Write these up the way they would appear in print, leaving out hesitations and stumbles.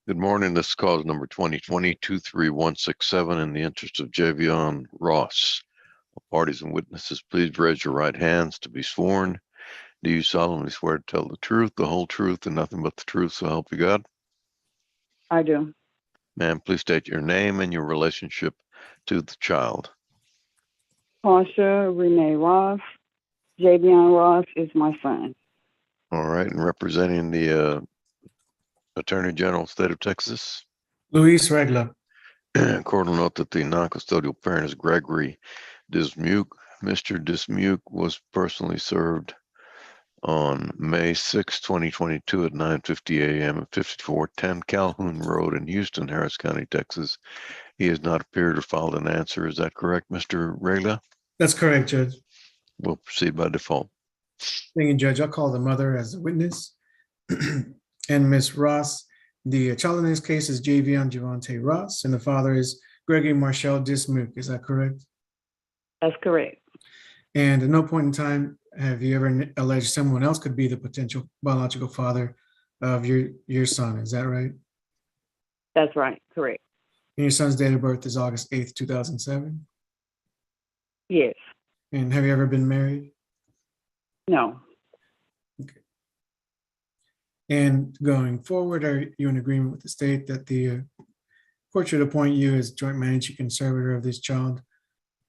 Good morning. This is cause number 2020-23167 in the interest of Javion Ross. Parties and witnesses, please raise your right hands to be sworn. Do you solemnly swear to tell the truth, the whole truth, and nothing but the truth, so help you God? I do. Ma'am, please state your name and your relationship to the child. Portia Renee Ross. Javion Ross is my son. All right, and representing the Attorney General, State of Texas. Luis Regla. Court will note that the non-custodial parent is Gregory Dismuke. Mr. Dismuke was personally served on May 6, 2022 at 9:50 a.m. at 5410 Calhoun Road in Houston, Harris County, Texas. He has not appeared or filed an answer. Is that correct, Mr. Regla? That's correct, Judge. We'll proceed by default. Thank you, Judge. I'll call the mother as the witness. And Ms. Ross, the child in this case is Javion Javante Ross, and the father is Gregory Marshall Dismuke. Is that correct? That's correct. And at no point in time have you ever alleged someone else could be the potential biological father of your son. Is that right? That's right. Correct. And your son's date of birth is August 8th, 2007. Yes. And have you ever been married? No. And going forward, are you in agreement with the state that the court should appoint you as joint managing conservator of this child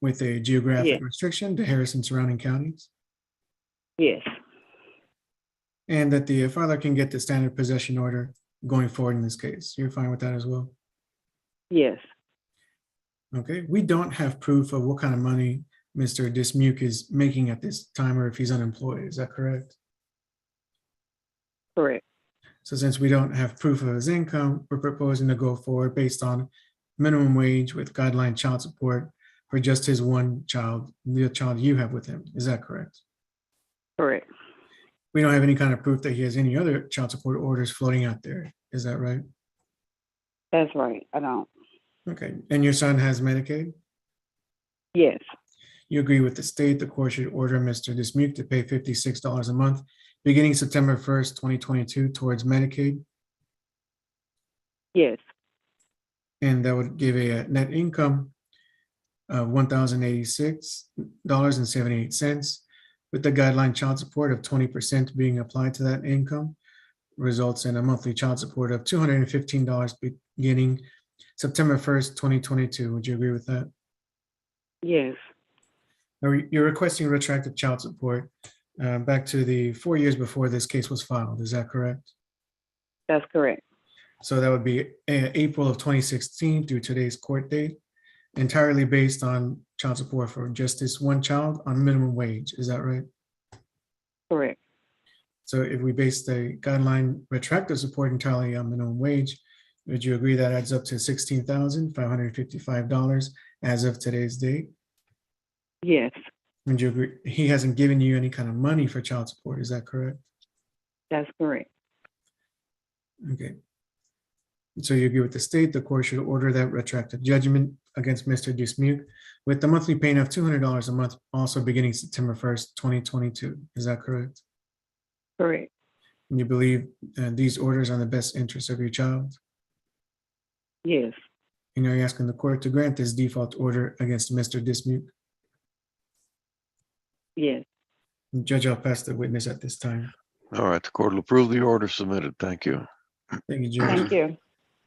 with a geographic Yes. restriction to Harris and surrounding counties? Yes. And that the father can get the standard possession order going forward in this case. You're fine with that as well? Yes. Okay. We don't have proof of what kind of money Mr. Dismuke is making at this time or if he's unemployed. Is that correct? Correct. So since we don't have proof of his income, we're proposing to go forward based on minimum wage with guideline child support for just his one child, the child you have with him. Is that correct? Correct. We don't have any kind of proof that he has any other child support orders floating out there. Is that right? That's right. I don't. Okay. And your son has Medicaid? Yes. You agree with the state, the court should order Mr. Dismuke to pay $56 a month beginning September 1st, 2022 towards Medicaid. Yes. And that would give a net income of $1,086.78 with the guideline child support of 20% being applied to that income results in a monthly child support of $215 beginning September 1st, 2022. Would you agree with that? Yes. Now, you're requesting retroactive child support back to the 4 years before this case was filed. Is that correct? That's correct. So that would be April of 2016 through today's court date, entirely based on child support for just this one child on minimum wage. Is that right? Correct. So if we base the guideline retroactive support entirely on minimum wage, would you agree that adds up to $16,555 as of today's date? Yes. Would you agree? He hasn't given you any kind of money for child support. Is that correct? That's correct. Okay. So you agree with the state, the court should order that retroactive judgment against Mr. Dismuke with the monthly payment of $200 a month, also beginning September 1st, 2022. Is that correct? Correct. And you believe these orders are in the best interest of your child? Yes. And are you asking the court to grant this default order against Mr. Dismuke? Yes. Judge, I'll pass the witness at this time. All right, the court will approve the order submitted. Thank you. Thank you, Judge. Thank you.